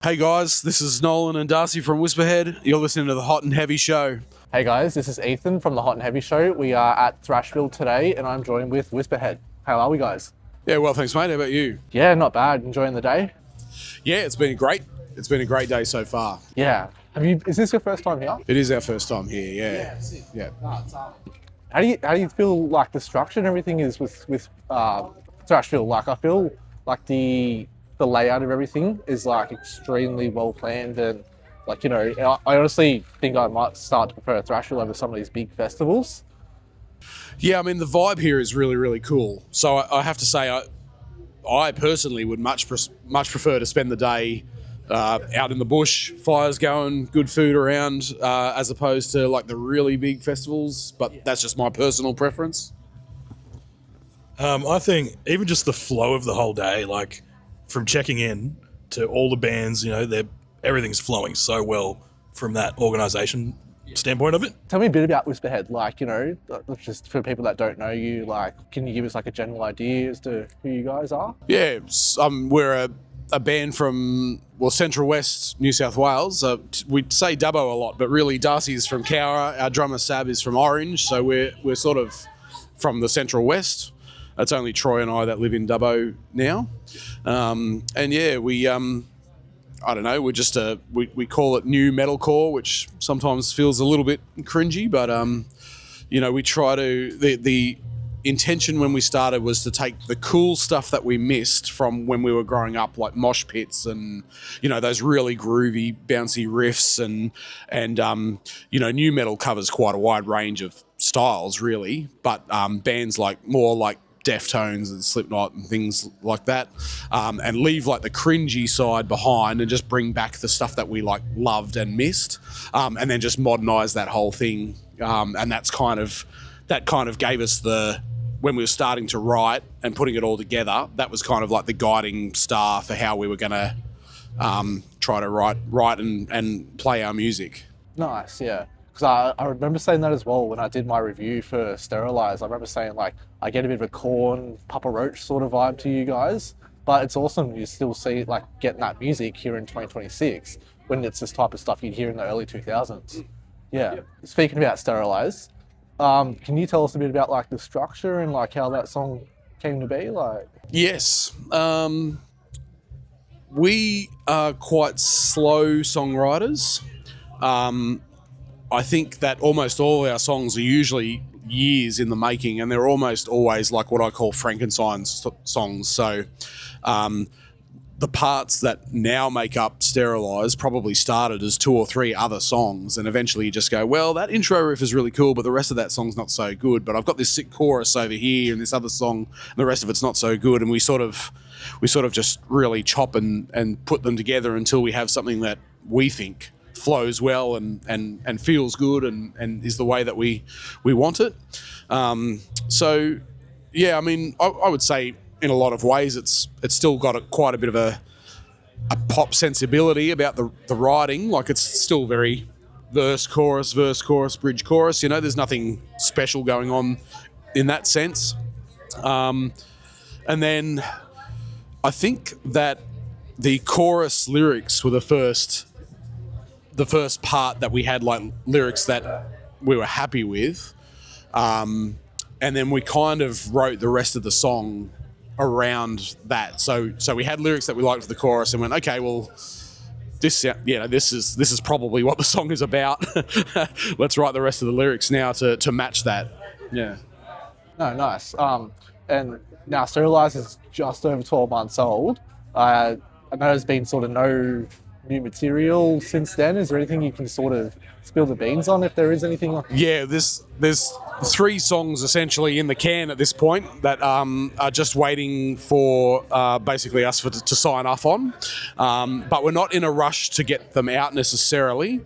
Hey guys, this is Nolan and Darcy from Whisperhead. You're listening to the Hot and Heavy Show. Hey guys, this is Ethan from the Hot and Heavy Show. We are at Trashville today and I'm joined with Whisperhead. How are we guys? Yeah, well, thanks mate. How about you? Yeah, not bad. Enjoying the day? Yeah, it's been great. It's been a great day so far. Yeah. Is this your first time here? It is our first time here, yeah. How do you feel like the structure and everything is with Trashville? Like I feel like the layout of everything is like extremely well planned and like, you know, I honestly think I might start to prefer Trashville over some of these big festivals. Yeah, I mean, the vibe here is really, really cool. So I have to say, I personally would much prefer to spend the day out in the bush, fires going, good food around, as opposed to like the really big festivals. But that's just my personal preference. I think even just the flow of the whole day, like from checking in to all the bands, you know, everything's flowing so well from that organisation standpoint of it. Tell me a bit about Whisperhead, like, you know, just for people that don't know you, like, can you give us like a general idea as to who you guys are? Yeah, we're a band from, Central West, New South Wales. We say Dubbo a lot, but really Darcy's from Cowra, our drummer Sab is from Orange, so we're sort of from the Central West. It's only Troy and I that live in Dubbo now. And yeah, we, I don't know, we're just we call it new metalcore, which sometimes feels a little bit cringy, but, you know, we try to, the intention when we started was to take the cool stuff that we missed from when we were growing up, like mosh pits and, you know, those really groovy, bouncy riffs and you know, new metal covers quite a wide range of styles, really, but bands like more like Deftones and Slipknot and things like that, and leave like the cringy side behind and just bring back the stuff that we like loved and missed, and then just modernize that whole thing, and that kind of gave us when we were starting to write and putting it all together, that was kind of like the guiding star for how we were going to try to write and play our music. Nice, yeah. Because I remember saying that as well when I did my review for Sterilize. I remember saying, like, I get a bit of a Korn, Papa Roach sort of vibe to you guys, but it's awesome you still see, like, getting that music here in 2026 when it's this type of stuff you'd hear in the early 2000s. Yeah. Speaking about Sterilize, can you tell us a bit about, like, the structure and, like, how that song came to be? Like, yes. We are quite slow songwriters. I think that almost all of our songs are usually years in the making, and they're almost always like what I call Frankenstein songs. So the parts that now make up Sterilize probably started as 2 or 3 other songs, and eventually you just go, well, that intro riff is really cool, but the rest of that song's not so good, but I've got this sick chorus over here and this other song and the rest of it's not so good, and we sort of just really chop and put them together until we have something that we think flows well and feels good and is the way that we want it. So yeah, I mean, I would say in a lot of ways it's still got quite a bit of a pop sensibility about the writing. Like, it's still very verse chorus, bridge chorus, you know, there's nothing special going on in that sense. And then I think that the chorus lyrics were the first part that we had, like, lyrics that we were happy with, and then we kind of wrote the rest of the song around that. So we had lyrics that we liked for the chorus and went, okay, well, this is probably what the song is about. Let's write the rest of the lyrics now to match that. Yeah. no, nice. And now Sterilize is just over 12 months old. I know there's been sort of no new material since then. Is there anything you can sort of spill the beans on, if there is anything? Yeah, there's 3 songs essentially in the can at this point that are just waiting for basically us to sign off on, but we're not in a rush to get them out necessarily.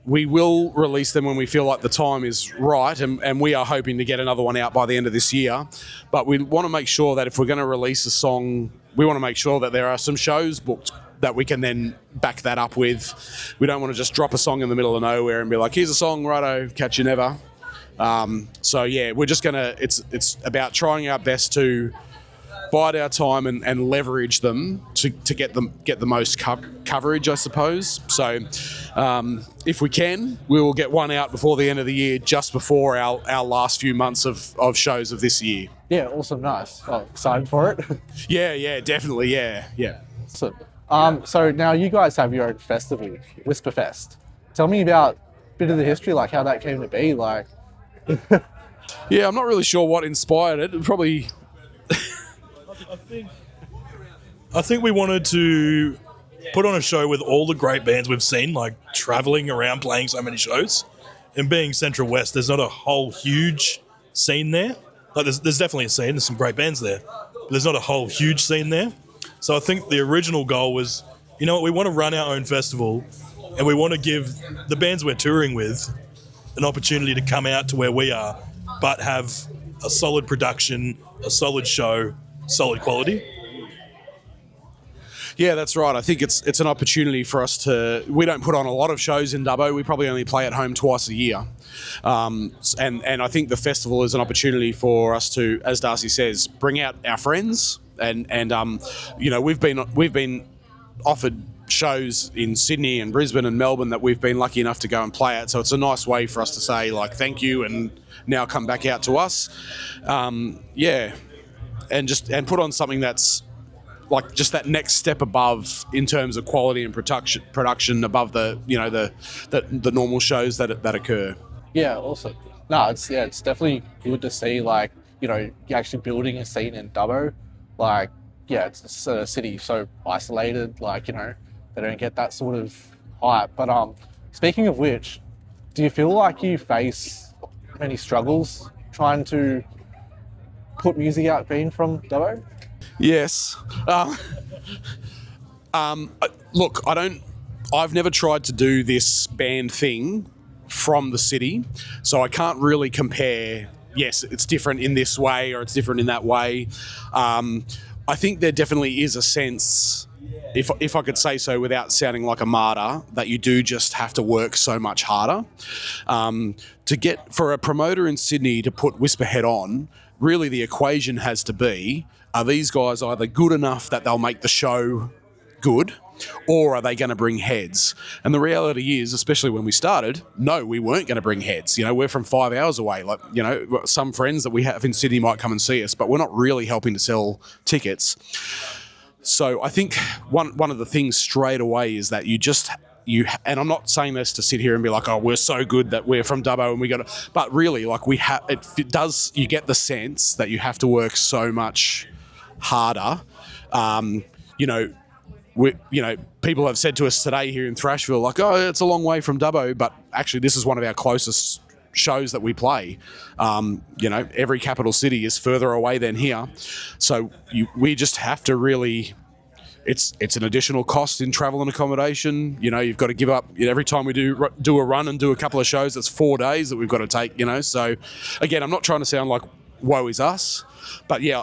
We will release them when we feel like the time is right, and we are hoping to get another one out by the end of this year. But we want to make sure that if we're going to release a song, we want to make sure that there are some shows booked that we can then back that up with. We don't want to just drop a song in the middle of nowhere and be like, here's a song, righto, catch you never. So yeah, we're just gonna, it's about trying our best to bide our time and leverage them to get the most coverage, I suppose. So if we can, we will get one out before the end of the year, just before our last few months of shows of this year. Yeah, awesome, nice. Oh, excited for it. Yeah, definitely, yeah. Awesome. So now you guys have your own festival, Whisperfest. Tell me about a bit of the history, like how that came to be, like. Yeah, I'm not really sure what inspired it. Probably. I think we wanted to put on a show with all the great bands we've seen, like traveling around playing so many shows. And being Central West, there's not a whole huge scene there. Like there's definitely a scene, there's some great bands there, but there's not a whole huge scene there. So I think the original goal was, you know what, we want to run our own festival and we want to give the bands we're touring with an opportunity to come out to where we are, but have a solid production, a solid show, solid quality. Yeah, that's right. I think it's an opportunity for us to. We don't put on a lot of shows in Dubbo. We probably only play at home twice a year, and I think the festival is an opportunity for us to, as Darcy says, bring out our friends and you know, we've been offered shows in Sydney and Brisbane and Melbourne that we've been lucky enough to go and play at. So it's a nice way for us to say, like, thank you, and now come back out to us. Yeah, and put on something that's like just that next step above in terms of quality and production above the, you know, the normal shows that occur. Yeah, awesome. No, it's definitely good to see, like, you know, you're actually building a scene in Dubbo. Like, yeah, it's a city so isolated, like, you know, they don't get that sort of hype. But speaking of which, do you feel like you face many struggles trying to put music out being from Dubbo? Yes. Look, I've never tried to do this band thing from the city, so I can't really compare. Yes, it's different in this way or it's different in that way. I think there definitely is a sense, if I could say so without sounding like a martyr, that you do just have to work so much harder. To get, for a promoter in Sydney to put Whisperhead on, really the equation has to be, are these guys either good enough that they'll make the show good, or are they going to bring heads? And the reality is, especially when we started, no, we weren't going to bring heads. You know, we're from 5 hours away. Like, you know, some friends that we have in Sydney might come and see us, but we're not really helping to sell tickets. So I think one of the things straight away is that and I'm not saying this to sit here and be like, oh, we're so good that we're from Dubbo and we got to, but really, like, you get the sense that you have to work so much harder. People have said to us today here in Trashville, like, oh, it's a long way from Dubbo, but actually this is one of our closest shows that we play. Every capital city is further away than here. So we just have to really, it's an additional cost in travel and accommodation. You know, you've got to give up, every time we do a run and do a couple of shows, it's 4 days that we've got to take, you know. So again, I'm not trying to sound like woe is us, but yeah,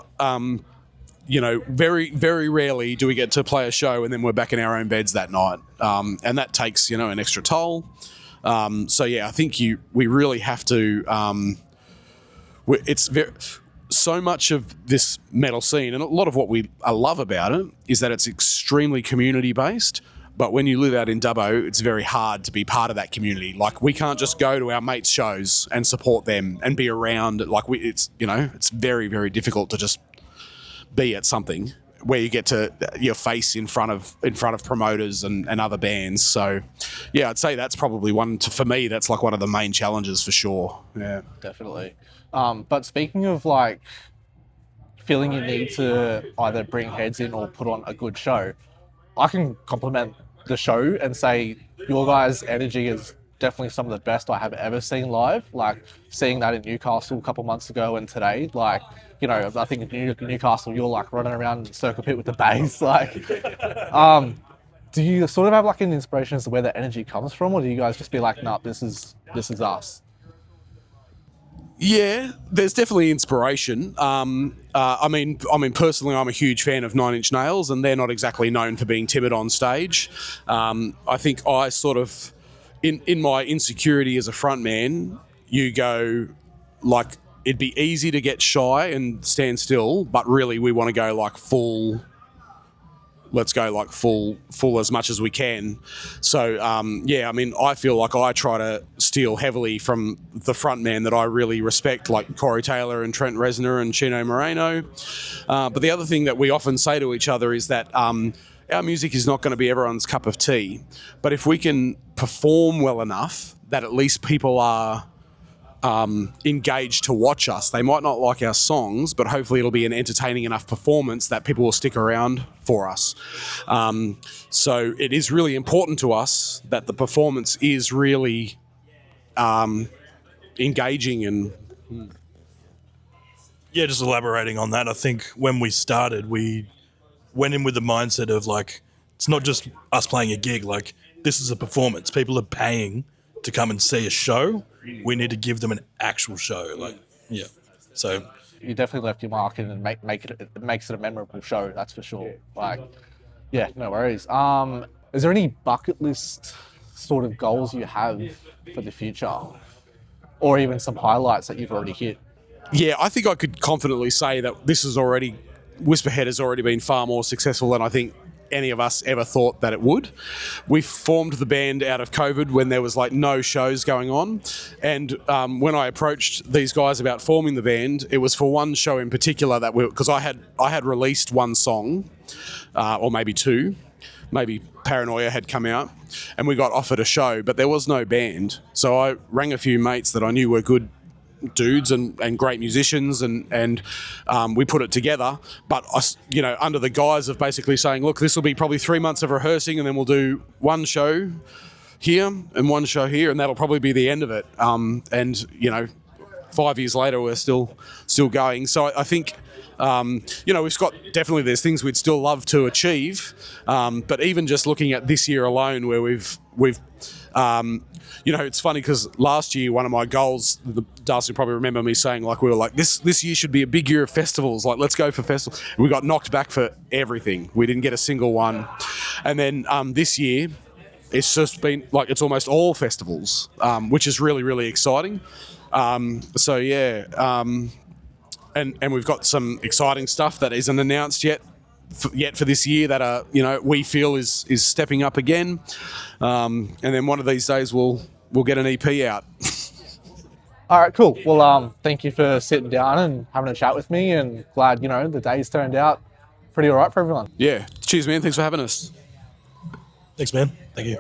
very, very rarely do we get to play a show and then we're back in our own beds that night. And that takes, an extra toll. So yeah, I think we really have to, so much of this metal scene, and a lot of what I love about it, is that it's extremely community based. But when you live out in Dubbo, it's very hard to be part of that community. Like, we can't just go to our mates' shows and support them and be around. Like, it's very, very difficult to just be at something where you get to your face in front of promoters and other bands. So yeah, I'd say that's probably for me, that's like one of the main challenges for sure. Yeah, definitely. But speaking of, like, feeling you need to either bring heads in or put on a good show, I can compliment the show and say your guys' energy is definitely some of the best I have ever seen live. Like, seeing that in Newcastle a couple months ago and today, like, I think in Newcastle you're like running around in circle pit with the bass. Like, do you sort of have like an inspiration as to where the energy comes from, or do you guys just be like, nah, this is us? Yeah, there's definitely inspiration. I mean, personally, I'm a huge fan of Nine Inch Nails, and they're not exactly known for being timid on stage. I think I sort of, in my insecurity as a frontman, you go like, it'd be easy to get shy and stand still, but really we want to go like full. Let's go like full as much as we can. So, yeah, I mean, I feel like I try to steal heavily from the front man that I really respect, like Corey Taylor and Trent Reznor and Chino Moreno. But the other thing that we often say to each other is that our music is not going to be everyone's cup of tea. But if we can perform well enough that at least people are engaged to watch us. They might not like our songs, but hopefully it'll be an entertaining enough performance that people will stick around for us. So it is really important to us that the performance is really engaging and... Yeah, just elaborating on that, I think when we started, we went in with the mindset of like, it's not just us playing a gig, like this is a performance. People are paying to come and see a show. We need to give them an actual show. Like, yeah. So you definitely left your mark in and it makes it a memorable show, that's for sure. Like, yeah, no worries. Is there any bucket list sort of goals you have for the future? Or even some highlights that you've already hit? Yeah, I think I could confidently say that Whisperhead has already been far more successful than I think any of us ever thought that it would. We formed the band out of COVID when there was like no shows going on, and when I approached these guys about forming the band, it was for one show in particular that because I had released one song, or maybe two, maybe Paranoia had come out, and we got offered a show, but there was no band. So I rang a few mates that I knew were good dudes and great musicians, and we put it together, but under the guise of basically saying, look, this will be probably 3 months of rehearsing, and then we'll do one show here and one show here, and that'll probably be the end of it. And 5 years later we're still going. So I think we've got, definitely there's things we'd still love to achieve, but even just looking at this year alone, where we've it's funny because last year one of my goals, Darcy will probably remember me saying, like, we were like, this year should be a big year of festivals, like let's go for festivals. We got knocked back for everything. We didn't get a single one. And then this year it's just been like, it's almost all festivals, which is really, really exciting. So yeah, and we've got some exciting stuff that isn't announced yet for this year that we feel is stepping up again, and then one of these days we'll get an EP out. All right, cool. Well, thank you for sitting down and having a chat with me, and glad the day's turned out pretty all right for everyone. Yeah, cheers, man. Thanks for having us. Thanks, man. Thank you.